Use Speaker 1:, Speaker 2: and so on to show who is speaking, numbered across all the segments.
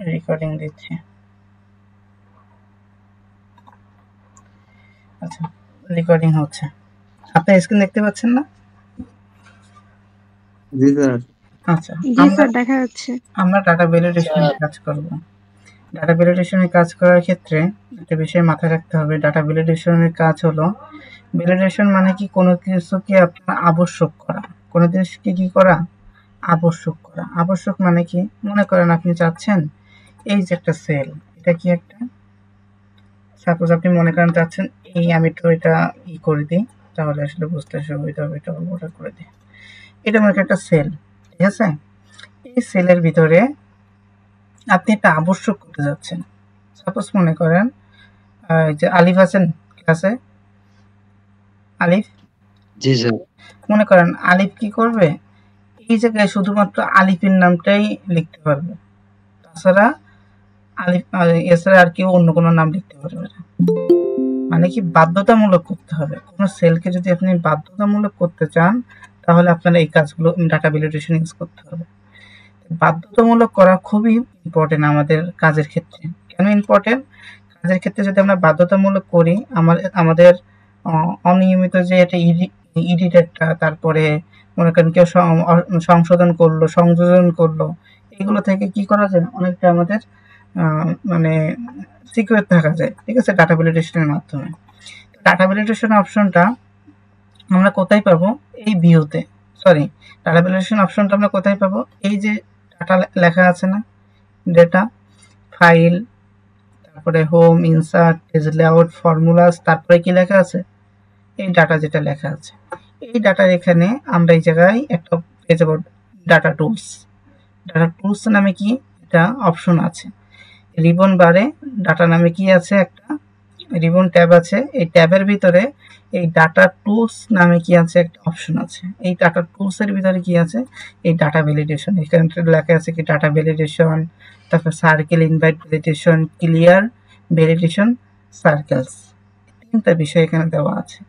Speaker 1: Recording দিচ্ছি। আচ্ছা, recording হচ্ছে। আপনি স্ক্রিন দেখতে পাচ্ছেন না?
Speaker 2: জি স্যার।
Speaker 1: আচ্ছা,
Speaker 3: জি স্যার, দেখা যাচ্ছে।
Speaker 1: আমরা ডাটা ভ্যালিডেশনের কাজ করব। ডাটা ভ্যালিডেশনের কাজ করার ক্ষেত্রে একটা বিষয় মাথায় রাখতে হবে। ডাটা ভ্যালিডেশনের কাজ হলো, ভ্যালিডেশন মানে কি কোনো কিছুকে আপনার আবশ্যক করা, কোনো জিনিসকে কি করা, আবশ্যক করা। আবশ্যক মানে কি, মনে করেন আপনি চাচ্ছেন এই যে একটা সেল, এটা কি একটা, সাপোজ আপনি মনে করেন চাচ্ছেন এই, আমি তো এটা করে দিই তাহলে আসলে বুঝতে সুবিধা হবে, এটা ওটা করে দিই। এটা মনে করেন একটা সেল, ঠিক আছে? এই সেলের ভিতরে আপনি একটা আবশ্যক করতে যাচ্ছেন। সাপোজ মনে করেন যে আলিফ আছেন ক্লাসে, আলিফ,
Speaker 2: জি স্যার।
Speaker 1: মনে করেন আলিফ কি করবে, এই জায়গায় শুধুমাত্র আলিফের নামটাই লিখতে পারবে, তাছাড়া আলিফ এছাড়া আর কেউ অন্য কোনো নাম লিখতে পারবে না। মানে কি বাধ্যতামূলক করতে হবে। কোনো সেলকে যদি আপনি বাধ্যতামূলক করতে চান তাহলে আপনারা এই কাজগুলো ডাটা ভ্যালিডেশন ইউজ করতে হবে। বাধ্যতামূলক করা খুবই ইম্পর্টেন্ট আমাদের কাজের ক্ষেত্রে। কেন ইম্পর্টেন্ট? কাজের ক্ষেত্রে যদি আমরা বাধ্যতামূলক করি, আমাদের অনিয়মিত যে এটা এডিটেডটা, তারপরে মনে করেন কেউ সংশোধন করলো, সংযোজন করলো, এগুলো থেকে কি করা যায়, অনেকটা আমাদের মানে সিকিউর থাকা যায়, ঠিক আছে, ডাটা ভ্যালিডেশনের মাধ্যমে। ডাটা ভ্যালিডেশন অপশনটা আমরা কোথায় পাবো, এই ভিউতে, সরি, ডাটা ভ্যালিডেশন অপশনটা আমরা কোথায় পাবো, এই যে ডাটা লেখা আছে না, ডেটা, ফাইল, তারপরে home, insert, page layout, formulas, তারপরে কি লেখা আছে, এই ডাটা যেটা লেখা আছে, এই ডাটার এখানে আমরা এই জায়গায় একটা পেয়ে যাবো ডাটা টুলস। ডাটা টুলস নামে কি একটা অপশন আছে, রিবন বারে ডাটা নামে কি আছে, একটা রিবন ট্যাব আছে। এই ট্যাবের ভিতরে এই ডাটা টুলস নামে কি আছে, একটা অপশন আছে। এই ডাটা টুলস এর ভিতরে কি আছে, এই ডাটা ভ্যালিডেশন, এখানে লেখা আছে কি ডাটা ভ্যালিডেশন, তারপর circle invite validation, clear validation, circles, তিনটা বিষয় এখানে দেওয়া আছে।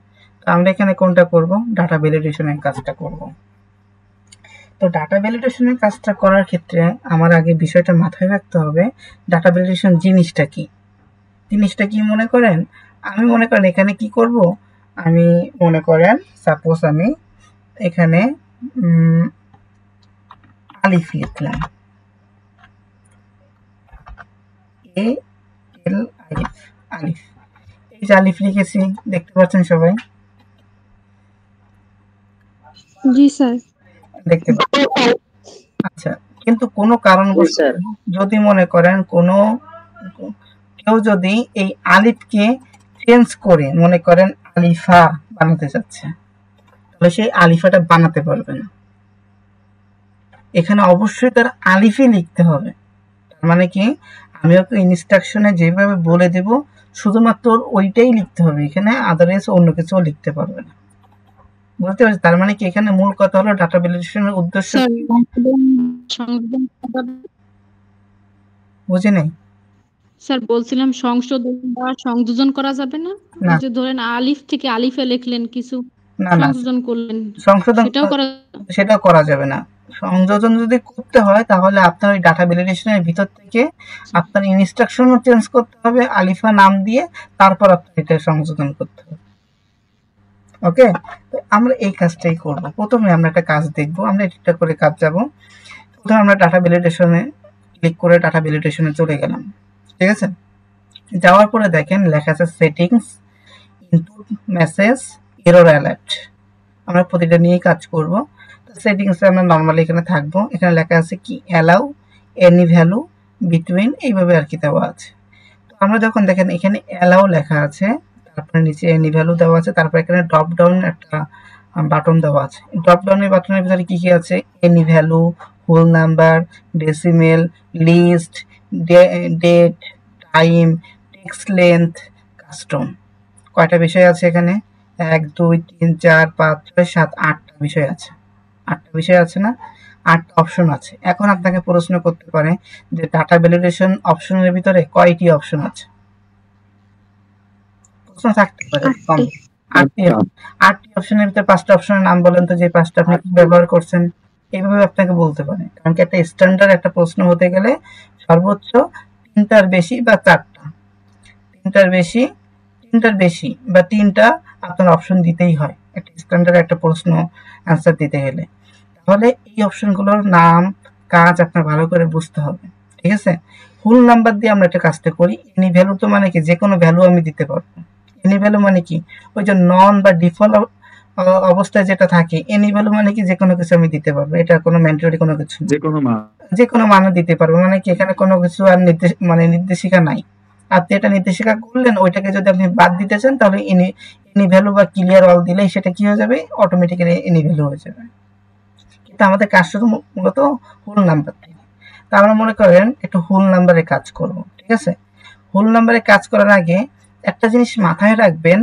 Speaker 1: তো আমরা এখানে কোনটা করব, ডাটা ভ্যালিডেশনের কাজটা করব। তো ডাটা ভ্যালিডেশনের কাজটা করার ক্ষেত্রে আমার আগে বিষয়টা মাথায় রাখতে হবে, ডাটা ভ্যালিডেশন জিনিসটা কি। জিনিসটা কি মনে করেন, আমি মনে করেন এখানে কি করব, আমি মনে করেন সাপোজ আমি এখানে আলিফ লিখলাম, এ এল আলিফ, আলিফ, এই যে আলিফ লিখেছি, দেখতে পাচ্ছেন সবাই?
Speaker 3: জি স্যার,
Speaker 1: দেখতে পাচ্ছেন। আচ্ছা, কিন্তু কোনো কারণবশত যদি মনে করেন কোনো কেউ যদি এই আলিফকে চেঞ্জ করে মনে করেন আলিফা বানাতে চাচ্ছে, তাহলে সেই আলিফাটা বানাতে পারবে না। এখানে অবশ্যই তার আলিফই লিখতে হবে। তার মানে কি, আমি ওকে ইনস্ট্রাকশনে যেভাবে বলে দেব শুধুমাত্র ওইটাই লিখতে হবে, এখানে আদারওয়াইজ অন্য কিছু লিখতে পারবে না। বুঝতে পারছি? তার মানে কি, এখানে মূল কথা হলো ডাটা ভ্যালিডেশনের উদ্দেশ্য বুঝে নেই
Speaker 3: স্যার, বলছিলাম সংশোধন বা সংযোজন করা যাবে না?
Speaker 1: না,
Speaker 3: যে ধরেন আলিফ থেকে আলিফে লিখলেন, কিছু
Speaker 1: না, না,
Speaker 3: সংযোজন করলেন,
Speaker 1: সংশোধন
Speaker 3: সেটাও
Speaker 1: করা যাবে না। সংযোজন যদি করতে হয় তাহলে আপনার ওই ডাটা ভ্যালিডেশনের ভিতর থেকে আপনার ইনস্ট্রাকশনও চেঞ্জ করতে হবে, আলিফা নাম দিয়ে, তারপর আপনার এটা সংযোজন করতে হবে। ওকে, তো আমরা এই কাজটাই করব। প্রথমে আমরা একটা কাজ দেখব, আমরা এটা করে কাজ যাব। প্রথমে আমরা ডাটা ভ্যালিডেশনে ক্লিক করে ডাটা ভ্যালিডেশনে চলে গেলাম, ঠিক আছে? যাওয়ার পরে দেখেন লেখা আছে settings, input, message, error alert. আমরা প্রতিটা নিয়েই কাজ করব। সেটিংসে আমরা নর্মালি এখানে থাকবো, এখানে লেখা আছে কি অ্যালাউ এনি ভ্যালু বিটুইন, এইভাবে আর কি দেওয়া আছে। তো আমরা যখন দেখেন এখানে অ্যালাউ লেখা আছে, তারপরে নিচে এনি ভ্যালু দেওয়া আছে, তারপর এখানে ড্রপ ডাউন একটা বাটন দেওয়া আছে। ড্রপ ডাউনের বাটনের ভিতরে কি কি আছে, any value, whole number, decimal, list, date, time, text length, custom. কয়টা বিষয় আছে এখানে, 1 2 3 4 5 6 7 8টা বিষয় আছে। 8টা বিষয় আছে না, 8টা অপশন আছে। এখন আপনাকে প্রশ্ন করতে পারে যে ডাটা ভ্যালিডেশন অপশনের ভিতরে কয়টি অপশন আছে, প্রশ্ন থাকতে পারে। 8টি অপশনের ভিতরে 5টা অপশনের নাম বলেন তো, যে 5টা আপনি ব্যবহার করছেন। এইভাবে আপনাকে বলতে পারে, কারণ কি একটা স্ট্যান্ডার্ড একটা প্রশ্ন হতে গেলে সর্বোচ্চ 3টার বেশি বা 4টা, 3টার বেশি বা 3টা আপনার অপশন দিতেই হয় একটা স্ট্যান্ডার্ড একটা প্রশ্ন অ্যান্সার দিতে গেলে। তাহলে এই অপশনগুলোর নাম কাজ আপনার ভালো করে বুঝতে হবে, ঠিক আছে? ফুল নাম্বার দিয়ে আমরা একটা কাজটা করি। এনি ভ্যালু তো মানে কি যে কোনো ভ্যালু আমি দিতে পারবো। এনি ভ্যালু মানে কি ওই যে নন বা ডিফল্ট অবস্থায় যেটা থাকে, এনি ভ্যালু মানে কি যে কোনো কিছু আমি দিতে পারবো, এটা কোনো ম্যান্ডেটরি কোনো কিছু না, যে কোনো মানে দিতে পারবো, মানে কি এখানে কোনো কিছু আর নির্দেশিকা নাই। আপনি এটা নির্দেশিকা করলেন, ওইটাকে যদি আপনি বাদ দিতে চান তাহলে এনি ভ্যালু বা ক্লিয়ার অল দিলেই সেটা কি হয়ে যাবে, অটোমেটিক্যালি এনি ভ্যালু হয়ে যাবে। কিন্তু আমাদের কাজ শুধু মূলত হোল নাম্বার থেকে। তা আমরা মনে করেন একটু হোল নাম্বারে কাজ করব, ঠিক আছে? হোল নাম্বারে কাজ করার আগে একটা জিনিস মাথায় রাখবেন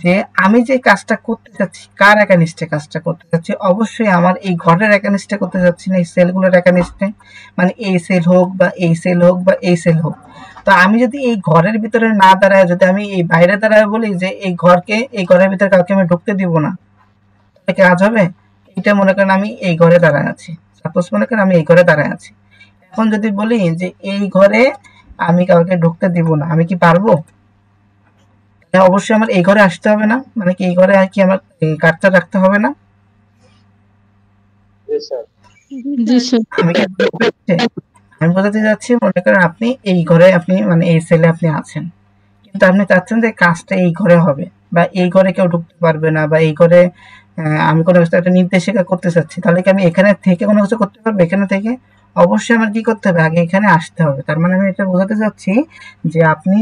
Speaker 1: যে আমি যে কাজটা করতে যাচ্ছি কার একানিস্টে কাজটা করতে যাচ্ছি, অবশ্যই আমার এই ঘরের একানিস্টে করতে যাচ্ছি না, এই সেলগুলোর একানিস্টে, মানে এই সেল হোক বা এই সেল হোক বা এই সেল হোক। তো আমি যদি এই ঘরের ভিতরে না দাঁড়ায়, যদি আমি এই বাইরে দাঁড়ায় বলি যে এই ঘরের ভিতরে কাউকে আমি ঢুকতে দিব না, তাহলে কাজ হবে? এটা মনে করেন আমি এই ঘরে দাঁড়ায় আছি, সাপোজ মনে করেন আমি এই ঘরে দাঁড়ায় আছি, এখন যদি বলি যে এই ঘরে আমি কাউকে ঢুকতে দিব না, আমি কি পারবো? অবশ্যই আমার এই ঘরে আসতে হবে না, মানে কি এই ঘরে আর কি আমার কার্ডটা রাখতে হবে না? আমি বোঝাতে যাচ্ছি, মনে করেন আপনি এই ঘরে আপনি মানে এই সেলে আপনি আছেন, কিন্তু আপনি চাচ্ছেন যে কাজটা এই ঘরে হবে বা এই ঘরে কেউ ঢুকতে পারবে না, বা এই ঘরে আমি কোনো কিছু একটা নির্দেশিকা করতে চাচ্ছি, তাহলে কি আমি এখানে থেকে কোনো কিছু করতে পারবো? এখানে থেকে অবশ্যই আমার কি করতে হবে, আগে এখানে আসতে হবে। তার মানে আমি এটা বোঝাতে চাচ্ছি যে আপনি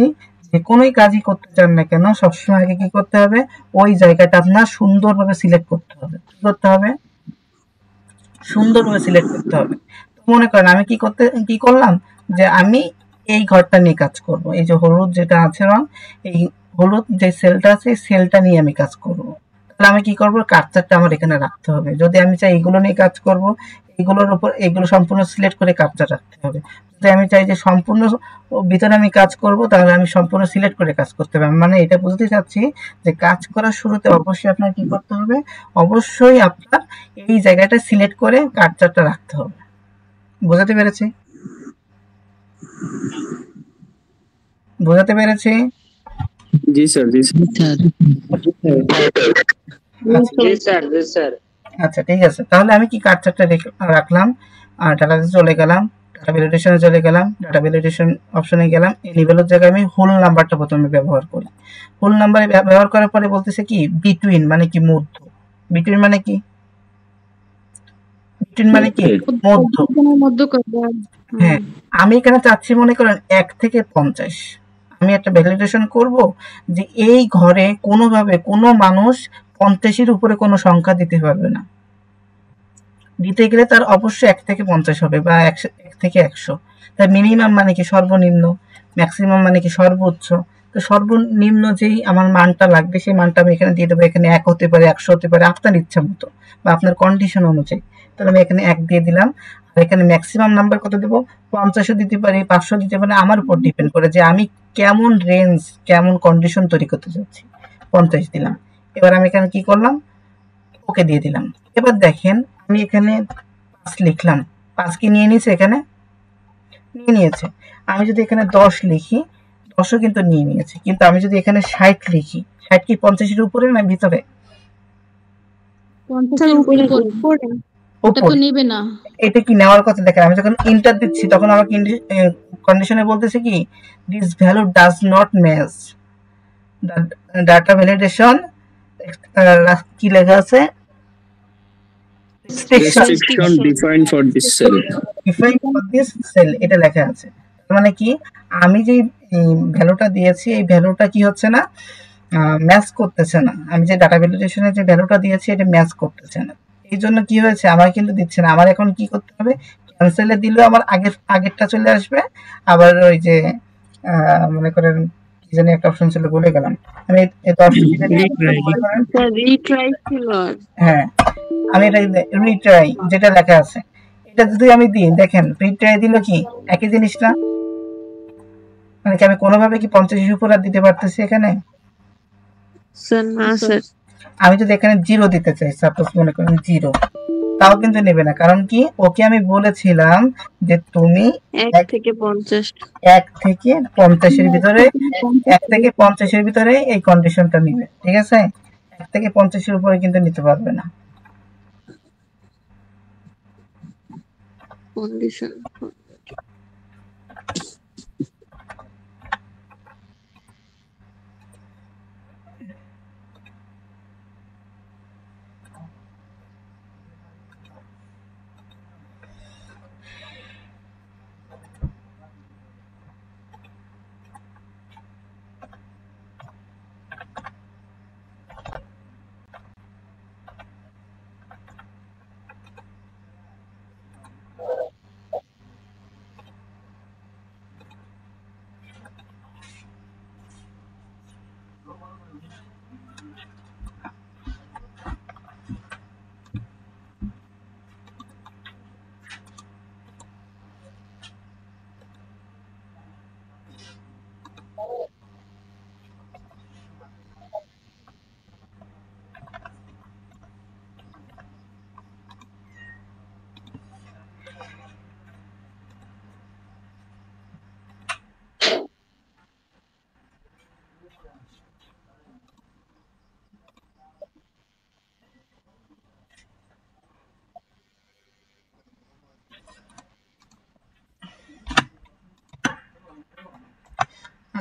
Speaker 1: যে কোনোই কাজই করতে চান না কেন, সবসময় আগে কি করতে হবে, ওই জায়গাটা আপনার সুন্দরভাবে সিলেক্ট করতে হবে। কি করতে হবে? সুন্দরভাবে সিলেক্ট করতে হবে। মনে করেন আমি কি করলাম যে আমি এই ঘরটা নিয়ে কাজ করব, এই যে হলুদ যেটা আছে রং, এই হলুদ যে সেলটা আছে এই সেলটা নিয়ে আমি কাজ করব। তাহলে আমি কি করব, কার্সারটা আমার এখানে রাখতে হবে। যদি আমি চাই এগুলো নিয়ে কাজ করব, এগুলোর উপর এগুলো সম্পূর্ণ সিলেক্ট করে কার্সার রাখতে হবে। যদি আমি চাই যে সম্পূর্ণ ভিতরে আমি কাজ করব, তাহলে আমি সম্পূর্ণ সিলেক্ট করে কাজ করতে হবে। মানে এটা বুঝতে চাচ্ছি যে কাজ করার শুরুতে অবশ্যই আপনার কি করতে হবে, অবশ্যই আপনার এই জায়গাটা সিলেক্ট করে কার্সারটা রাখতে হবে। বোঝাতে পেরেছি? বোঝাতে পেরেছি?
Speaker 2: জি স্যার, জি স্যার।
Speaker 1: আচ্ছা ঠিক আছে, তাহলে আমি কি কার্সারটা রাখলাম, ডাটাতে চলে গেলাম, ডাটা ভ্যালিডেশনে চলে গেলাম, ডাটা ভ্যালিডেশন অপশনে গেলাম, এই নিভেলের জায়গায় আমি হোল নাম্বারটা প্রথমে ব্যবহার করি। হোল নাম্বারে ব্যবহার করার পরে বলতেছে কি বিটুইন, মানে কি মধ্য। বিটুইন মানে কি? বিটুইন মানে কি মধ্য। হ্যাঁ, আমি এখানে চাচ্ছি মনে করেন 1 থেকে 50। আমি একটা ভ্যালিডেশন করব যে এই ঘরে কোনোভাবে কোনো মানুষ 50-এর উপরে কোনো সংখ্যা দিতে পারবে না। দিতে গেলে তার অবশ্যই 1 থেকে 50 হবে বা 1 থেকে 100। তাই মিনিমাম মানে কি সর্বনিম্ন, ম্যাক্সিমাম মানে কি সর্বোচ্চ। তো সর্বনিম্ন যেই আমার মানটা লাগবে সেই মানটা আমি এখানে দিয়ে দেবো। এখানে 1 হতে পারে, 100 হতে পারে, আপনার ইচ্ছা মতো বা আপনার কন্ডিশন অনুযায়ী। তাহলে আমি এখানে 1 দিয়ে দিলাম। আর এখানে ম্যাক্সিমাম নাম্বার কত দেবো, 50ও দিতে পারি, 500 দিতে পারি, আমার উপর ডিপেন্ড করে যে আমি কেমন রেঞ্জ কেমন কন্ডিশন তৈরি করতে চাচ্ছি। 50 দিলাম। এবার আমি এখানে কি করলাম, ওকে দিয়ে দিলাম। এবার দেখেন আমি এখানে 5 লিখলাম, 5 কি নিয়ে নিয়েছে, এখানে নিয়ে নিয়েছে। আমি যদি এখানে 10 লিখি, 10ও কিন্তু নিয়ে নিয়েছে। কিন্তু আমি যদি এখানে 60 লিখি, 60 কি 50-এর উপরে না ভিতরে? এটা কি নেওয়ার কথা? দেখেন আমি যখন ইন্টার দিচ্ছি তখন আমাকে কন্ডিশনে বলতেছে কি this value does not match the data validation, কি লেখা আছে,
Speaker 2: restriction defined for this cell.
Speaker 1: Defined for this cell এটা লেখা আছে। মানে কি আমি যে ভ্যালুটা দিয়েছি এই ভ্যালুটা কি হচ্ছে না, ম্যাচ করতেছে না। আমি যে ডাটা ভ্যালিডেশনে যে ভ্যালুটা দিয়েছি এটা ম্যাচ করতেছে না। এই জন্য কি হয়েছে, আমার কিন্তু দিচ্ছে না। আমার এখন কি করতে হবে, ক্যান্সেলে দিলেও আমার আগেরটা চলে আসবে। আবার ওই যে মনে করেন কি জানি একটা অপশন ছিল, ভুলে গেলাম আমি। হ্যাঁ, আমি এটা রিট্রাই যেটা লেখা আছে এটা যদি আমি দিই, দেখেন রিট্রাই দিল কি একই জিনিস না? মানে কি আমি কোনোভাবে কি 50-এর উপর আর দিতে পারতেছি এখানে? আমি যদি এখানে 0 দিতে চাই, সাপোজ মনে করেন 0, তাও কিন্তু নেবে না। কারণ কি, ওকে আমি বলেছিলাম যে তুমি
Speaker 4: 1 থেকে 50
Speaker 1: 1 থেকে 50-এর ভিতরে 1 থেকে 50-এর ভিতরে এই কন্ডিশনটা নিবে, ঠিক আছে? 1 থেকে 50-এর উপরে কিন্তু নিতে পারবে না।
Speaker 4: কন্ডিশন।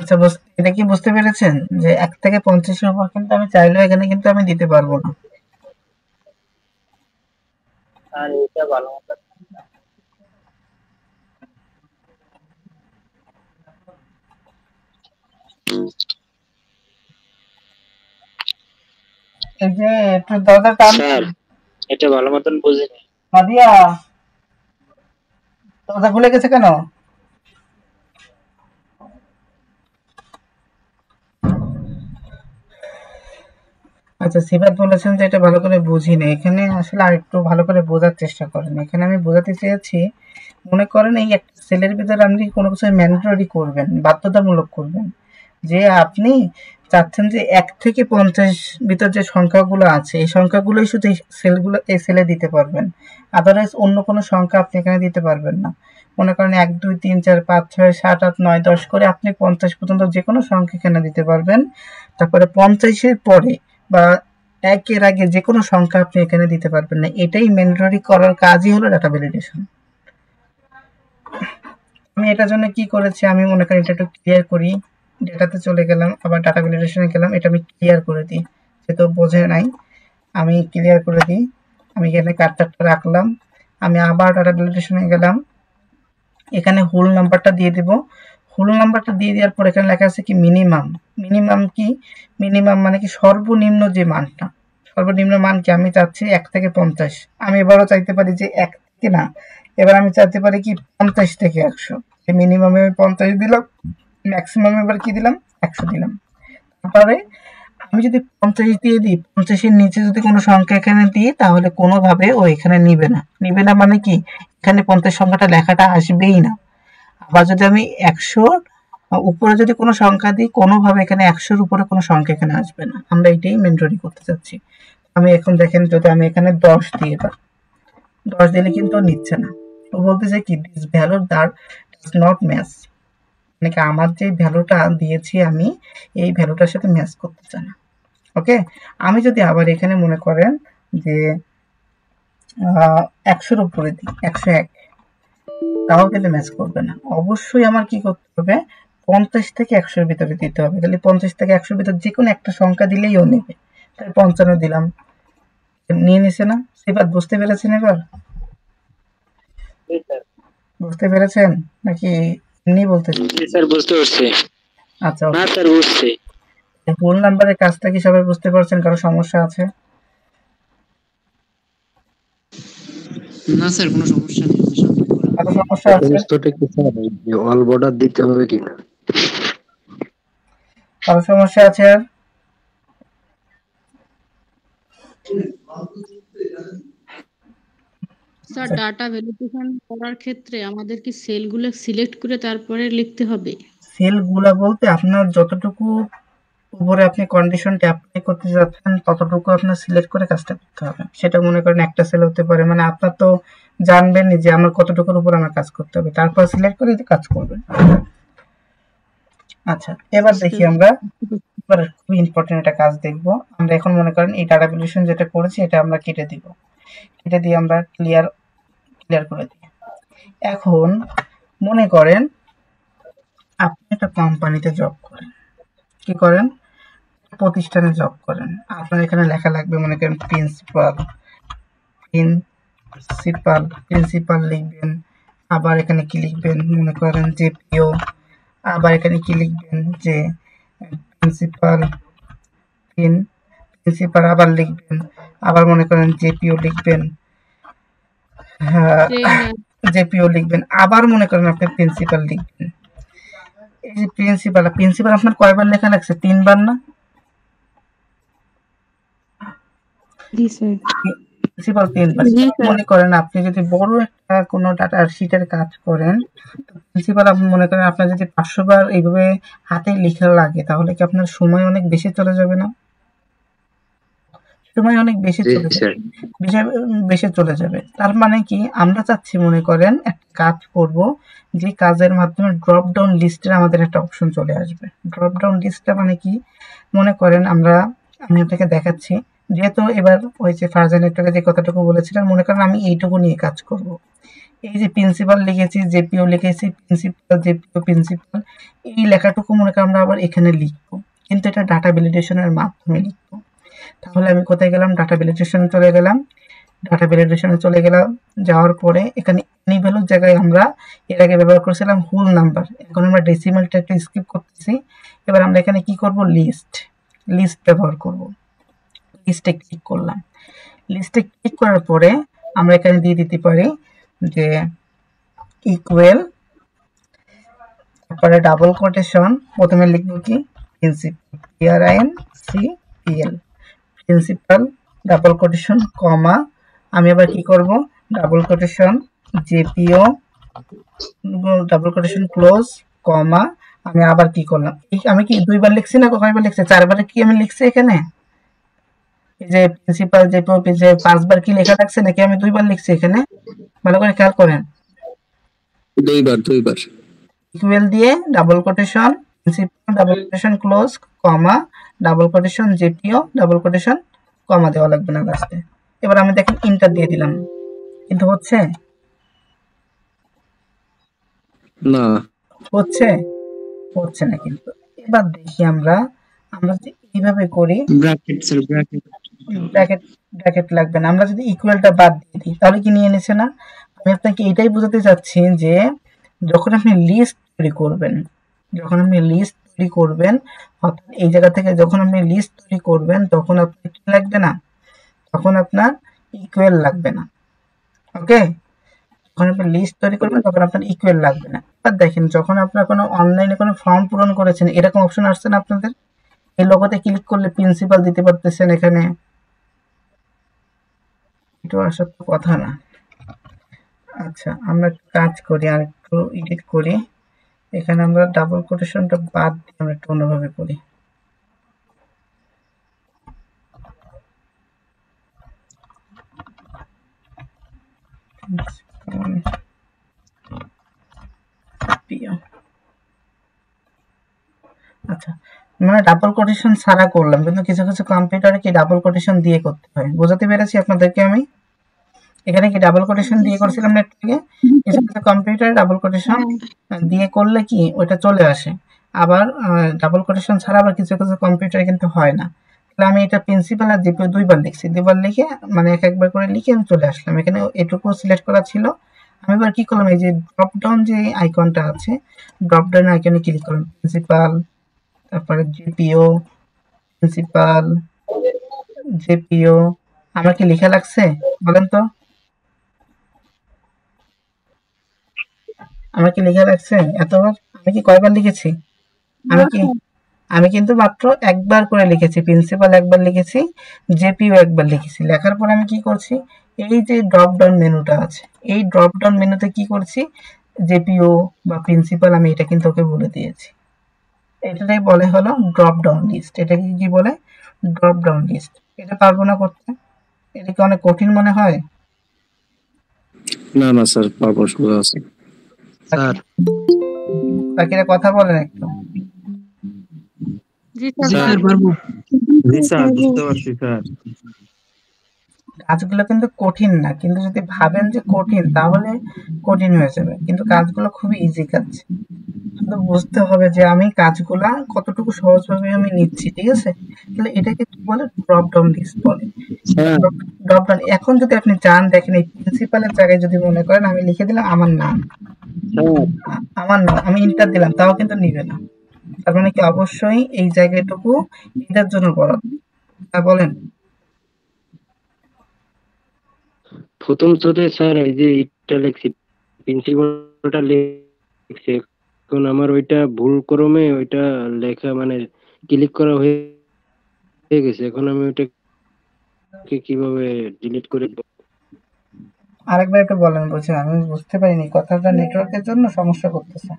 Speaker 1: আচ্ছা, এটা কি বুঝতে পেরেছেন যে 1 থেকে 50-এর উপর কিন্তু আমি চাইলেও এখানে কিন্তু আমি দিতে পারবো না।
Speaker 2: আর এটা ভালো মতো
Speaker 1: এই যে একটু দরজা টান।
Speaker 2: স্যার এটা ভালো মতন বুঝিনি।
Speaker 1: নাদিয়া, দরজা খুলে গেছে কেন? আচ্ছা, সিফাত বলেছেন যে এটা ভালো করে বুঝিনি। এখানে আসলে আরেকটু ভালো করে বোঝার চেষ্টা করেন। এখানে আমি বোঝাতে চেয়েছি, মনে করেন এই একটা সেলের ভিতরে আপনি কোনো কিছু ম্যান্ডেটরি করবেন, বাধ্যতামূলক করবেন, যে আপনি চাচ্ছেন যে 1 থেকে 50 ভিতর যে সংখ্যাগুলো আছে এই সংখ্যাগুলোই শুধু এই সেলে দিতে পারবেন। আদারওয়াইজ অন্য কোনো সংখ্যা আপনি এখানে দিতে পারবেন না। মনে করেন 1 2 3 4 5 6 7 8 9 10 করে আপনি 50 পর্যন্ত যে কোনো সংখ্যা এখানে দিতে পারবেন। তারপরে 50-এর পরে বা 1-এর আগে যে কোনো সংখ্যা আপনি এখানে দিতে পারবেন না। এটাই ম্যান্ডেটরি করার কাজই হলো ডাটা ভ্যালিডেশন। আমি এটার জন্য কি করেছি, আমি মনে করি এটা একটু ক্লিয়ার করি। ডেটাতে চলে গেলাম, আবার ডাটা ভ্যালিডেশনে গেলাম, এটা আমি ক্লিয়ার করে দিই, যেহেতু বোঝে নাই আমি ক্লিয়ার করে দিই। আমি এখানে কার্সারটা রাখলাম, আমি আবার ডাটা ভ্যালিডেশনে গেলাম, এখানে হোল নাম্বারটা দিয়ে দেব। হোল নাম্বারটা দিয়ে দেওয়ার পর এখানে লেখা আছে কি মিনিমাম। মিনিমাম কি, মিনিমাম মানে কি সর্বনিম্ন যে মানটা, সর্বনিম্ন মান কি আমি চাচ্ছি 1 থেকে 50। আমি এবারও চাইতে পারি যে 1 থেকে না, এবার আমি চাইতে পারি কি 50 থেকে 100। মিনিমামে আমি 50 দিলাম, ম্যাক্সিমাম এবার কি দিলাম 100 দিলাম। তারপরে আমি যদি 50 দিয়ে দিই, 50-এর নিচে যদি কোনো সংখ্যা এখানে দিই তাহলে কোনোভাবে ও এখানে নিবে না। নিবে না মানে কি, এখানে 50 সংখ্যাটা লেখাটা আসবেই না। আবার যদি আমি 100 উপরে যদি কোনো সংখ্যা দিই, কোনোভাবে এখানে 100-র উপরে কোনো সংখ্যা এখানে আসবে না। আমরা এটাই ম্যান্ডেটরি করতে চাচ্ছি। আমি এখন দেখেন, যদি আমি এখানে 10 দিই, এবার 10 দিলে কিন্তু ও নিচ্ছে না। ও বলতেছে কি this value does not match, মানে কি আমার যে ভ্যালুটা দিয়েছি আমি এই ভ্যালুটার সাথে ম্যাচ করতেছে না। ওকে, আমি যদি আবার এখানে মনে করেন যে 100-র উপরে দিই, 101, তাও কিন্তু ম্যাচ করবে না। অবশ্যই আমার কি করতে হবে, 50 থেকে 100-র ভিতরে দিতে হবে। তাহলে 50 থেকে 100-র ভিতরে যে কোনো একটা সংখ্যা দিলেই ও নেবে। তাহলে 55 দিলাম, নিয়ে নিছে না? এবার বুঝতে পেরেছেন? এবার বুঝতে পেরেছেন নাকি এমনি বলতেছি?
Speaker 2: জি স্যার বুঝতে পারছি।
Speaker 1: আচ্ছা,
Speaker 2: না স্যার বুঝছি।
Speaker 1: হোল নাম্বারের কাজটা কি সবাই বুঝতে পারছেন? কারো সমস্যা আছে?
Speaker 5: না স্যার, কোনো সমস্যা নেই।
Speaker 1: কারো সমস্যা আছে?
Speaker 6: সমস্তটা কি স্যার এই অল বর্ডার দিতে হবে কিনা?
Speaker 1: কারো সমস্যা আছে আর?
Speaker 3: স্যার, ডাটা ভেরিফিকেশন করার ক্ষেত্রে আমাদের কি সেলগুলো সিলেক্ট করে তারপরে লিখতে হবে?
Speaker 1: সেলগুলা বলতে আপনার যতটুকু উপরে আপনি কন্ডিশনটা অ্যাপ্লাই করতে যাচ্ছেন ততটুকু আপনার সিলেক্ট করে কাজটা করতে হবে। সেটা মনে করেন একটা সেল হতে পারে, মানে আপনার তো জানবেনই যে আমার কতটুকুর উপর আমার কাজ করতে হবে, তারপর সিলেক্ট করে কাজ করবেন। আচ্ছা, এবার দেখি আমরা এবার খুব ইম্পর্টেন্ট একটা কাজ দেখব। আমরা এখন মনে করেন এই ডাটা ভ্যালিডেশন যেটা করেছি এটা আমরা কেটে দিব, কেটে দিয়ে আমরা ক্লিয়ার করে দিই। এখন মনে করেন আপনি একটা কোম্পানিতে জব করেন, কি করেন, প্রতিষ্ঠানে জব করেন। আপনার এখানে লেখা লাগবে মনে করেন প্রিন্সিপাল লিখবেন, আবার এখানে কি লিখবেন মনে করেন যে পিও, আবার এখানে কি লিখবেন যে প্রিন্সিপাল আবার লিখবেন, আবার মনে করেন জেপিও লিখবেন, জেপিও লিখবেন, আবার মনে করেন আপনি প্রিন্সিপাল লিখবেন। এই যে প্রিন্সিপাল আপনার কয়বার লেখা লাগছে? 3 বার না? প্রিন্সিপাল 3 বার। মনে করেন আপনি যদি বড় একটা কোনো ডাটা শিটের কাজ করেন, প্রিন্সিপাল আপনি মনে করেন আপনার যদি 500 বার এইভাবে হাতে লেখা লাগে, তাহলে কি আপনার সময় অনেক বেশি চলে যাবে না? সময় অনেক বেশি চলে যাবে। তার মানে কি আমরা চাচ্ছি মনে করেন একটা কাজ করব, যে কাজের মাধ্যমে ড্রপ ডাউন লিস্টের আমাদের একটা অপশন চলে আসবে। ড্রপ ডাউন লিস্টটা মানে কি মনে করেন আমি আপনাকে দেখাচ্ছি। যেহেতু এবার ওই যে ফারজান একটু যে কথাটুকু বলেছিলেন, মনে করেন আমি এইটুকু নিয়ে কাজ করব। এই যে প্রিন্সিপাল লিখেছি, জেপিও লিখেছি, প্রিন্সিপাল এই লেখাটুকু মনে করেন আমরা আবার এখানে লিখবো, কিন্তু এটা ডাটা ভ্যালিডেশনের মাধ্যমে লিখবো। তাহলে আমি কোথায় গেলাম? ডাটা ভ্যালিডেশনে চলে গেলাম। যাওয়ার পরে এখানে এনি ভ্যালুর জায়গায় আমরা এর আগে ব্যবহার করেছিলাম হোল নাম্বার, এখন আমরা ডেসিমালটা একটু স্কিপ করতেছি। এবার আমরা এখানে কি করব? লিস্ট ব্যবহার করব। লিস্টে ক্লিক করলাম। লিস্টে ক্লিক করার পরে আমরা এখানে দিয়ে দিতে পারি যে ইকুয়াল, তারপরে ডাবল কোটেশন, প্রথমে লিখবো কি প্রিন্সিপাল ডাবল কোটেশন কমা, আমি আবার কি করব? Double quotation JPO double quotation close comma, আমি আবার কি করলাম? আমি কি 2 বার লিখছি না কয়বার লিখছি? 4 বার কি আমি লিখছি এখানে? এই যে প্রিন্সিপাল জেপিও যে 5 বার কি লেখা লাগছে নাকি আমি 2 বার লিখছি এখানে? ভালো করে খেয়াল করেন।
Speaker 6: 2 বার
Speaker 1: ইকুয়াল দিয়ে double quotation principal double quotation close comma double quotation JPO double quotation comma দেওয়া লাগবে না লাস্টে। এবার আমি দেখেন ইন্টার দিয়ে দিলাম, কিন্তু হচ্ছে না কিন্তু। এবার দেখি আমরা যদি এইভাবে করি, ব্র্যাকেট লাগবে না, আমরা যদি ইকুয়ালটা বাদ দিয়ে দিই তাহলে কি নিয়ে নিছে না? আমি আপনাকে এটাই বোঝাতে চাচ্ছি যে যখন আপনি লিস্ট তৈরি করবেন অর্থাৎ এই জায়গা থেকে যখন আপনি লিস্ট তৈরি করবেন তখন আপনার কি লাগবে না? তখন আপনার ইকুয়াল লাগবে না। ওকে, যখন আপনি লিস্ট তৈরি করবেন তখন আপনার ইকুয়াল লাগবে না। এবার দেখেন যখন আপনার কোনো অনলাইনে কোনো ফর্ম পূরণ করেছেন, এরকম অপশন আসছে না আপনাদের? এই লোগোতে ক্লিক করলে প্রিন্সিপাল দিতে পারতেছেন এখানে, এটা আসার তো কথা না। আচ্ছা, আমরা কাজ করি আর একটু এডিট করি। এখানে আমরা ডাবল কোটেশনটা বাদ দিয়ে আমরা একটু অন্যভাবে করি। আচ্ছা, মানে ডাবল কোটেশন ছাড়া করলাম, কিন্তু কিছু কিছু কম্পিউটারে কি ডাবল কোটেশন দিয়ে করতে হয়। বোঝাতে পেরেছি আপনাদেরকে আমি? এখানে কি ডাবল কোটেশন দিয়ে করছিলাম না একটু আগে? কিছু কিছু কম্পিউটারে ডাবল কোটেশন দিয়ে করলে কি ওটা চলে আসে, আবার ডাবল কোটেশন ছাড়া আবার কিছু কিছু কম্পিউটারে কিন্তু হয় না। তাহলে আমি এটা প্রিন্সিপাল আর জিপিও 2 বার লিখছি, 2 বার লিখে মানে একবার করে লিখে আমি চলে আসলাম। এখানে এটুকু সিলেক্ট করা ছিল। আমি এবার কি করলাম? এই যে ড্রপ ডাউন যে আইকনটা আছে, ড্রপ ডাউন আইকনে ক্লিক করলাম, প্রিন্সিপাল, তারপরে জেপিও আমার কি লেখা লাগছে বলেন তো? আমার কি লেখা লাগছে এতবার? আমি কি কয়বার লিখেছি? আমি কিন্তু মাত্র একবার করে লিখেছি, প্রিন্সিপাল একবার লিখেছি, জেপিও একবার লিখেছি। লেখার পর আমি কি করছি? এই যে ড্রপ ডাউন মেনুটা আছে, এই ড্রপ ডাউন মেনুতে কি করছি? জেপিও বা প্রিন্সিপাল আমি এটা কিন্তু ওকে বলে দিয়েছি। এটাই বলে হলো ড্রপ ডাউন লিস্ট। এটাকে কি বলে? Drop down list. এটা পারবো না করতে? এটা কি অনেক কঠিন মনে হয়?
Speaker 6: না না স্যার, পারবো, সোজা আছে।
Speaker 2: স্যার
Speaker 1: বাকিরা কথা বলেন একটু।
Speaker 3: জি
Speaker 2: জি
Speaker 3: স্যার
Speaker 2: স্যার পারবো।
Speaker 5: জি স্যার, বুঝতে পারছি স্যার।
Speaker 1: কাজগুলো কিন্তু কঠিন না, কিন্তু যদি ভাবেন যে কঠিন তাহলে কঠিন হয়ে যাবে, কিন্তু কাজগুলো খুবই ইজি কাজ। শুধু বুঝতে হবে যে আমি কাজগুলা কতটুকু সহজভাবে আমি নিচ্ছি, ঠিক আছে? তাহলে এটাকে কি বলে? ড্রপ ডাউন লিস্ট বলে।
Speaker 2: Sir
Speaker 1: drop down. এখন যদি আপনি চান, দেখেন এই প্রিন্সিপালের জায়গায় যদি মনে করেন আমি লিখে দিলাম আমার নাম, আমার নাম আমি ইন্টার দিলাম, তাও কিন্তু নিবে না। তার মানে কি অবশ্যই এই জায়গাটুকু এটার জন্য বরাদ্দ। হ্যাঁ বলেন।
Speaker 2: প্রথম তোতে স্যার এই যে এটা লিখছি, প্রিন্সিপালটা লিখছি, এখন আমার ওইটা ভুল ক্রমে ওইটা লেখা মানে ক্লিক করা হয়ে গেছে, এখন আমি ওইটাকে কিভাবে ডিলিট করে দেব?
Speaker 1: আরেকবার একটু বলেন, বলছি আমি বুঝতে পারিনি কথাটা, নেটওয়ার্কের জন্য সমস্যা করতেছে।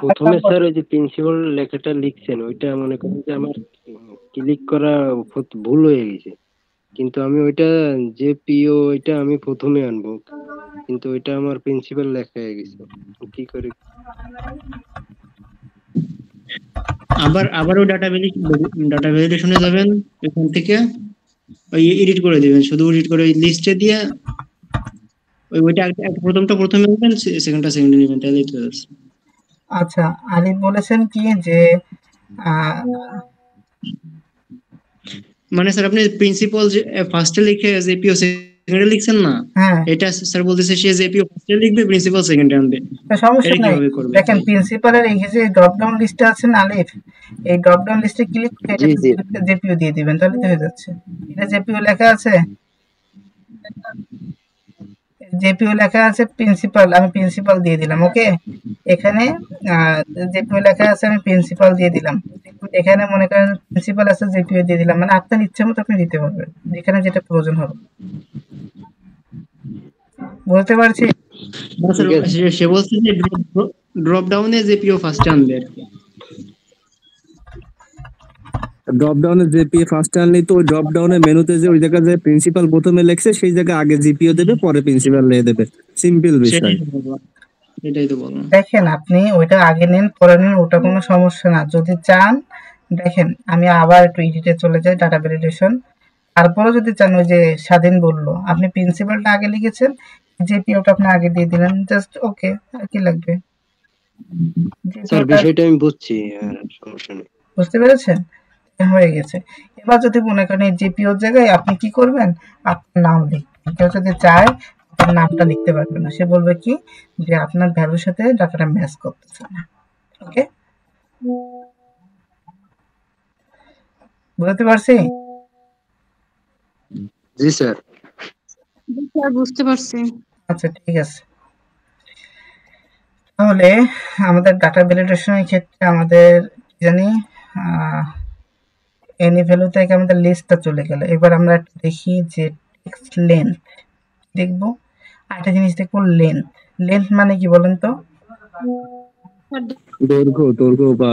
Speaker 2: প্রথমে স্যার ওই যে প্রিন্সিপাল লেখাটা লিখছেন ওইটা মনে করেন যে আমার ক্লিক করা ভুল হয়ে গেছে, কিন্তু আমি ওইটা যে পিও ওইটা আমি প্রথমে আনবো, কিন্তু ওইটা আমার প্রিন্সিপাল লেখা হয়ে গেছে, কি করে?
Speaker 7: আবারও ডাটা ভ্যালিডেশনে যাবেন, এখান থেকে ওই এডিট করে দিবেন, শুধু এডিট করে ওই লিস্টে দিয়ে ওইটা প্রথমটা প্রথমে নেবেন, সেকেন্ডটা সেকেন্ডে নেবেন, তাহলেই তো যাচ্ছে।
Speaker 1: আচ্ছা, আলিফ বলেছেন কি যে আহ,
Speaker 7: মানে স্যার আপনি প্রিন্সিপাল যে ফার্স্টে লিখে জেপিও সেকেন্ডে লিখছেন না,
Speaker 1: হ্যাঁ,
Speaker 7: এটা স্যার বলতেছে সে জেপিও ফার্স্টে লিখবে, প্রিন্সিপাল সেকেন্ডে আনবে।
Speaker 1: তো সমস্যা
Speaker 7: এটা
Speaker 1: নাই।
Speaker 7: কিভাবে করবে?
Speaker 1: দেখেন প্রিন্সিপালের এই যে ড্রপ ডাউন লিস্টে আছে না আলিফ, এই ড্রপ ডাউন লিস্টে ক্লিক করে
Speaker 2: জি জি
Speaker 1: এটা জেপিও দিয়ে দিবেন, তাহলে তো হয়ে যাচ্ছে। এটা জেপিও লেখা আছে, জেপিও লেখা আছে প্রিন্সিপাল, আমি প্রিন্সিপাল দিয়ে দিলাম। ওকে, এখানে জেপিও লেখা আছে, আমি প্রিন্সিপাল দিয়ে দিলাম। এখানে মনে করেন প্রিন্সিপাল আছে, জেপিও দিয়ে দিলাম। মানে আপনার ইচ্ছা মতো আপনি দিতে পারবেন, যেখানে যেটা প্রয়োজন হবে। বুঝতে পারছি?
Speaker 7: না স্যার,
Speaker 2: ঠিক আছে।
Speaker 7: সে বলছে যে ড্রপ ডাউনে জেপিও ফার্স্টে আনবে আর কি।
Speaker 6: ড্রপ ডাউনে জেপিএ ফার্স্ট আনলেই তো ওই ড্রপ ডাউনের মেনুতে যে ওই জায়গায় যে প্রিন্সিপাল প্রথমে লেখছে সেই জায়গায় আগে জিপিও দেবে, পরে প্রিন্সিপাল লিখে দেবে। সিম্পল বিষয়।
Speaker 7: সেটাই তো বললাম।
Speaker 1: দেখেন আপনি ওইটা আগে নিন পরে নিন, ওটা কোনো সমস্যা না। যদি চান, দেখেন আমি আবার একটু এডিটে চলে যাই, ডাটা ভ্যালিডেশন। তারপরে যদি চান, ওই যে স্বাধীন বললো, আপনি প্রিন্সিপালটা আগে লিখেছেন, জেপিওটা আপনি আগে দিয়ে দিলেন, জাস্ট ওকে। আর কি লাগবে?
Speaker 2: স্যার
Speaker 1: জেপিওটা
Speaker 2: বিষয়টা আমি বুঝছি, আর সমস্যা নেই।
Speaker 1: বুঝতে পেরেছেন? হয়ে গেছে। এবার যদি মনে করেন এই জিপিওর জায়গায় আপনি কি করবেন, আপনার নাম লিখবেন। কেউ যদি চায় আপনার নামটা লিখতে পারবে না, সে বলবে কি যে আপনার ভ্যালুর সাথে ডাটাটা ম্যাচ করতেছে না। ওকে, বুঝতে পারছি?
Speaker 2: জি স্যার।
Speaker 3: জি স্যার বুঝতে পারছি।
Speaker 1: আচ্ছা ঠিক আছে। তাহলে আমাদের ডাটা ভ্যালিডেশনের ক্ষেত্রে আমাদের কি জানি এনি ভ্যালু থেকে আমাদের লিস্টটা চলে গেল। এবার আমরা একটু দেখি যে টেক্সট লেন্থ দেখবো, আর একটা জিনিস দেখবো লেন্থ। লেন্থ মানে কি বলেন তো?
Speaker 6: দৈর্ঘ্য বা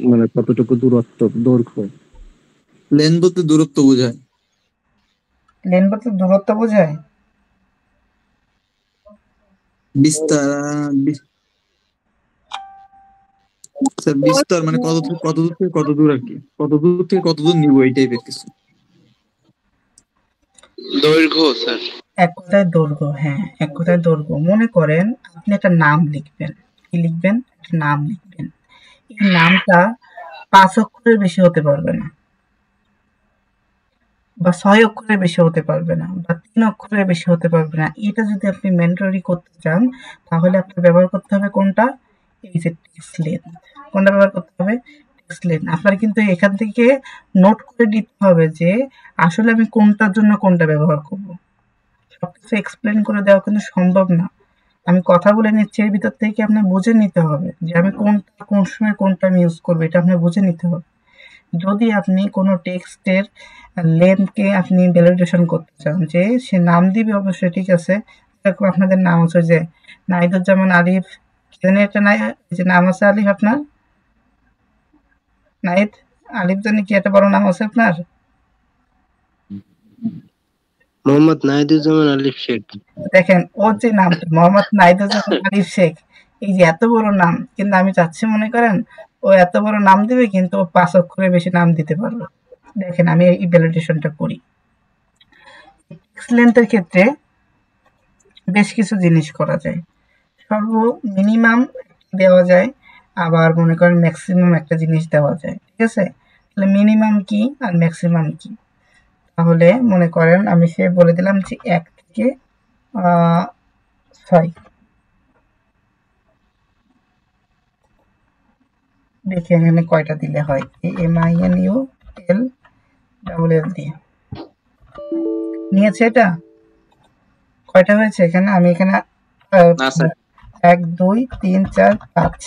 Speaker 6: মানে কতটুকু দূরত্ব, দৈর্ঘ্য।
Speaker 5: লেন বলতে দূরত্ব বোঝায়।
Speaker 1: লেন্থ বলতে দূরত্ব বোঝায়।
Speaker 5: বিস্তার স্যার, বিস্তার মানে কত দূর থেকে কত দূর আর কি, কত দূর থেকে কত দূর নিব, এই টাইপের কিছু।
Speaker 8: দৈর্ঘ্য স্যার।
Speaker 1: এক কথায় দৈর্ঘ্য, হ্যাঁ এক কথায় দৈর্ঘ্য। মনে করেন আপনি একটা নাম লিখবেন, কি লিখবেন? একটা নাম লিখবেন। এই নামটা 5 অক্ষরের বেশি হতে পারবে না, বা 6 অক্ষরের বেশি হতে পারবে না, বা 3 অক্ষরের বেশি হতে পারবে না। এটা যদি আপনি ম্যান্ডেটরি করতে চান, তাহলে আপনার ব্যবহার করতে হবে কোনটা? এই যে টেক্সট লেন্থ। কোনটা ব্যবহার করতে হবে? Text length. আপনার কিন্তু এখান থেকে নোট করে নিতে হবে যে আসলে আমি কোনটার জন্য কোনটা ব্যবহার করব। সবকিছু এক্সপ্লেন করে দেওয়া কিন্তু সম্ভব না। আমি কথা বলে নিচ্ছি, এর ভিতর থেকে আপনার বুঝে নিতে হবে যে আমি কোনটা কোন সময় কোনটা আমি ইউজ করবো, এটা আপনার বুঝে নিতে হবে। যদি আপনি কোনো টেক্সটের লেন্থকে আপনি ভ্যালিডেশন করতে চান, যে সে নাম দিবে অবশ্যই, ঠিক আছে। এরকম আপনাদের নাম হচ্ছে যে নাহিদুজ্জামান আলিফ জানি একটা নাই, এই যে নাম আছে আলিফ আপনার নাহিদ, আলিফ জানি কি একটা বড় নাম আছে আপনার?
Speaker 2: মোহাম্মদ নাহিদুজ্জামান আলিফ শেখ।
Speaker 1: দেখেন ওর যে নামটা মোহাম্মদ নাহিদুজ্জামান আলিফ শেখ, এই যে এত বড় নাম, কিন্তু আমি চাচ্ছি মনে করেন ও এত বড় নাম দিবে কিন্তু ও 5 অক্ষরের বেশি নাম দিতে পারবে। দেখেন আমি এই ভ্যালিডেশনটা করি। টেক্সট লেন্থের ক্ষেত্রে বেশ কিছু জিনিস করা যায়। সর্ব মিনিমাম দেওয়া যায়, আবার মনে করেন ম্যাক্সিমাম একটা জিনিস দেওয়া যায়, ঠিক আছে? তাহলে মিনিমাম কি আর ম্যাক্সিমাম কি? তাহলে মনে করেন আমি সে বলে দিলাম যে 1 থেকে 6, দেখি এখানে কয়টা দিলে হয়। MINUL দিয়ে নিয়েছে, এটা কয়টা হয়েছে এখানে? আমি এখানে 1 2 3 4 5,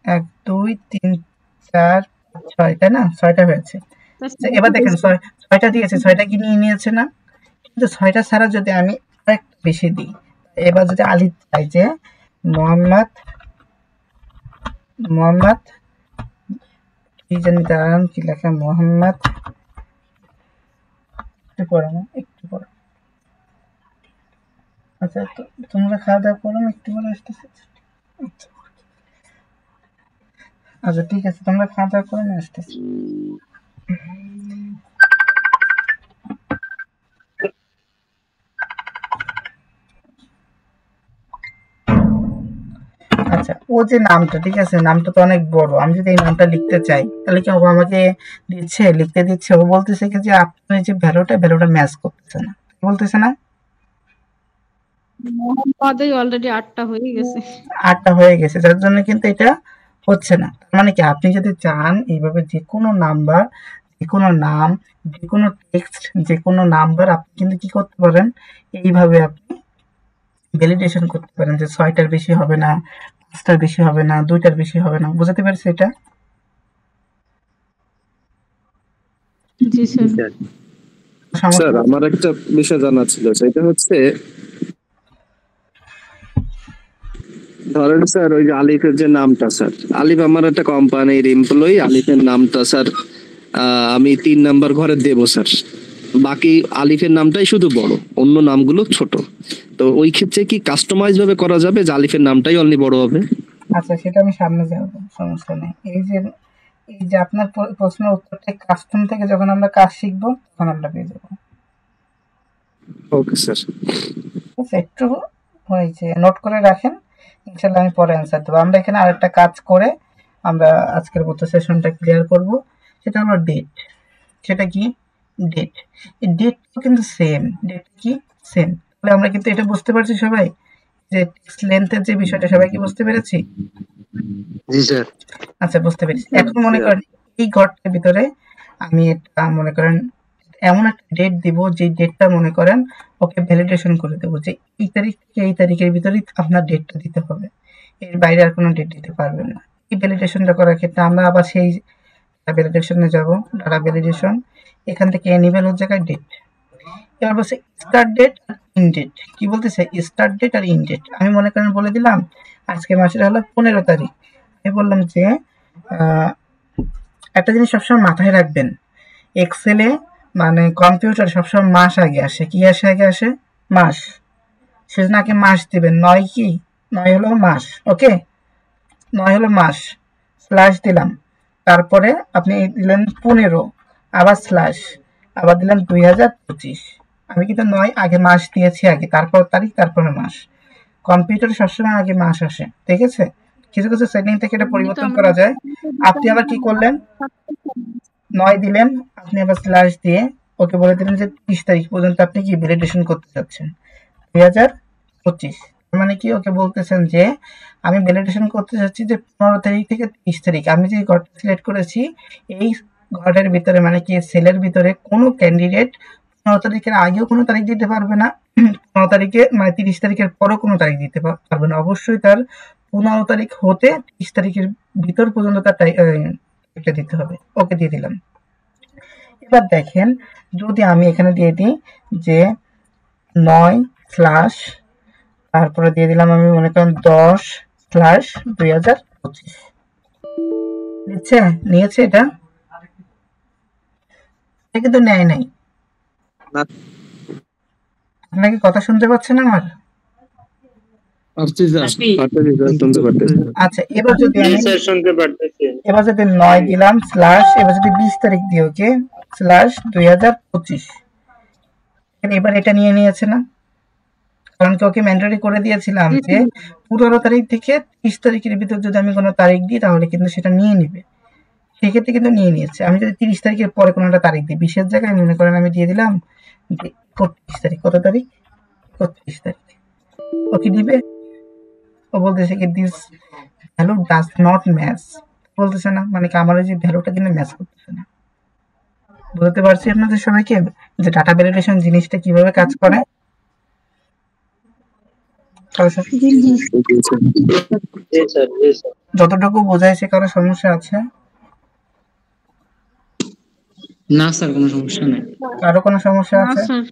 Speaker 1: 1 2 3 4 6, তাই না? 6টা হয়েছে। এবার দেখেন 6টা দিয়েছে, 6টা কি নিয়ে নিয়েছে না? কিন্তু 6টা ছাড়া যদি আমি আরেকটা বেশি দিই, এবার যদি আলিফ চাই যে মোহাম্মদ কি জানি দাঁড়ান কি লেখা, মোহাম্মদ একটু পড়ো না, একটু পড়ো। আচ্ছা তোমরা খাওয়া দাওয়া করো, একটু পরে আসতেছি। আচ্ছা ঠিক আছে, তোমরা খাওয়া দাওয়া করো, আমি আসতেছি। আচ্ছা ও যে নামটা, ঠিক আছে, নামটা তো অনেক বড়, আমি যদি এই নামটা লিখতে চাই তাহলে কি ও আমাকে লিখতে দিচ্ছে? ও বলতেছে কি যে আপনার যে ভ্যালুটা ম্যাচ করতেছে না, বলতেছে না?
Speaker 3: মোহাম্মদই অলরেডি 8টা হয়ে গেছে।
Speaker 1: 8টা হয়ে গেছে, যার জন্য কিন্তু এটা হচ্ছে না। তার মানে কি আপনি যদি চান এইভাবে যে কোনো নাম্বার, যে কোনো নাম, যে কোনো টেক্সট, যে কোনো নাম্বার আপনি কিন্তু কি করতে পারেন, এইভাবে আপনি ভ্যালিডেশন করতে পারেন যে 6টার বেশি হবে না, 5টার বেশি হবে না, 2টার বেশি হবে না। বুঝতে পারছি এটা?
Speaker 3: জি স্যার।
Speaker 6: স্যার আমার একটা বিষয় জানার ছিল, সেটা হচ্ছে ধরেন স্যার ওই যে আলিফের যে নামটা, স্যার আলিফ আমার একটা কোম্পানির এমপ্লয়ি, আলিফের নামটা স্যার আমি 3 নাম্বার ঘরে দেব স্যার, বাকি আলিফের নামটাই শুধু বড়, অন্য নামগুলো ছোট। তো ওই ক্ষেত্রে কি কাস্টমাইজ ভাবে করা যাবে যে আলিফের নামটাই অনলি বড় হবে?
Speaker 1: আচ্ছা সেটা আমি সামনে যাব, সমস্যা নেই। এই যে আপনার প্রশ্নের উত্তরটা কাস্টম থেকে যখন আমরা কাজ শিখবো তখন আমরা পেয়ে যাবো।
Speaker 6: Okay sir.
Speaker 1: একটু হয়েছে, নোট করে রাখেন, ইনশাল্লাহ আমি পরে অ্যান্সার দেবো। আমরা এখানে আরেকটা কাজ করে আমরা আজকের মতো সেশনটা ক্লিয়ার করব, সেটা হলো ডেট। সেটা কি? ডেট। এই ডেটটা কিন্তু সেম, ডেট কি সেম। তাহলে আমরা কিন্তু এটা বুঝতে পারছি সবাই যে টেক্সট লেন্থের যে বিষয়টা, সবাই কি বুঝতে পেরেছি?
Speaker 2: জি স্যার।
Speaker 1: আচ্ছা বুঝতে পেরেছি। এখন মনে করেন এই ঘরটার ভিতরে আমি এটা মনে করেন এমন একটা ডেট দিব, যে ডেটটা মনে করেন ওকে ভ্যালিডেশন করে দেবো যে এই তারিখ থেকে এই তারিখের ভিতরেই আপনার ডেটটা দিতে হবে, এর বাইরে আর কোনো ডেট দিতে পারবেন না। এই ভ্যালিডেশনটা করার ক্ষেত্রে আমরা আবার সেই ভ্যালিডেশনে যাব, ডাটা ভ্যালিডেশন, এখান থেকে এনিমেল ওর জায়গায় ডেট। এবার বলছে স্টার্ট ডেট আর ইন ডেট। কি বলতেছে? স্টার্ট ডেট আর ইন ডেট। আমি মনে করেন বলে দিলাম আজকে মাসের হলো 15 তারিখ। আমি বললাম যে একটা জিনিস সবসময় মাথায় রাখবেন, এক্সেলে মানে কম্পিউটার সবসময় মাস আগে আসে। কি আসে? আগে আসে মাস। সেজন্য আগে মাস দিবেন। 9 কি? 9 হলো মাস। ওকে, 9 হলো মাস, স্ল্যাশ দিলাম, তারপরে আপনি দিলেন 15, আবার স্ল্যাশ, আবার দিলেন 2025। আমি কিন্তু 9 আগে মাস দিয়েছি আগে, তারপর তারিখ, তারপরে মাস। কম্পিউটারে সবসময় আগে মাস আসে, ঠিক আছে? কিছু কিছু সেটিং থেকে এটা পরিবর্তন করা যায়। আপনি আবার কি করলেন, 9 দিলেন, আপনি আবার স্ল্যাশ দিয়ে ওকে বলে দিলেন যে 30 তারিখ পর্যন্ত আপনি কি ভ্যালিডেশন করতে চাচ্ছেন, 2025। মানে কি ওকে বলতেছেন যে আমি ভ্যালিডেশন করতে চাচ্ছি যে 15 তারিখ থেকে 30 তারিখ। আমি যে ঘরটা সিলেক্ট করেছি এই ঘরের ভিতরে মানে কি সেলের ভিতরে কোনো ক্যান্ডিডেট 15 তারিখের আগেও কোনো তারিখ দিতে পারবে না, 15 তারিখে মানে 30 তারিখের পরও কোনো তারিখ দিতে পারবে না। অবশ্যই তার 15 তারিখ হতে 30 তারিখের ভিতর পর্যন্ত তার তারিখটা দিতে হবে। ওকে দিয়ে দিলাম। এবার দেখেন যদি আমি এখানে দিয়ে দিই যে 9 স্ল্যাশ তারপরে দিয়ে দিলাম আমি মনে করেন 10/2025 নিচ্ছে, নিয়েছে এটা? এটা কিন্তু নেয় নাই।
Speaker 6: না।
Speaker 1: আপনাকে কথা শুনতে পাচ্ছেন আমার?
Speaker 5: পারছি স্যার।
Speaker 6: পারতেছি স্যার, শুনতে পারতেছি।
Speaker 1: আচ্ছা, এবার যদি আমি
Speaker 2: স্যার শুনতে পারতেছি।
Speaker 1: এবার যদি 9 দিলাম স্ল্যাশ, এবার যদি 20 তারিখ দিই ওকে /2025, এবার এটা নিয়ে নিয়েছে না? কারণ কি ওকে ম্যান্ডেটরি করে দিয়েছিলাম যে 15 তারিখ থেকে 30 তারিখের ভিতর যদি আমি কোনো তারিখ দিই তাহলে কিন্তু সেটা নিয়ে নিবে। সেক্ষেত্রে কিন্তু নিয়ে নিয়েছে। আমি যদি 30 তারিখের পরে কোনো একটা তারিখ দিই, 20-এর জায়গায় মনে করেন আমি দিয়ে দিলাম 31 তারিখ। কত তারিখ? 31 তারিখ। ও কি দিবে? ও বলতেছে কি this value does not match, বলতেছে না, মানে কি আমার ওই যে ভ্যালুটা কিন্তু ম্যাচ করতেছে না। বুঝতে পারছি আপনাদের সবাইকে যে ডাটা ভ্যালিডেশন জিনিসটা কিভাবে কাজ করে। যতটুকু বোঝাইছে কারো সমস্যা আছে?
Speaker 7: না স্যার, কোনো সমস্যা নেই।
Speaker 1: কারো কোনো সমস্যা
Speaker 3: না
Speaker 1: আছে?
Speaker 3: স্যার।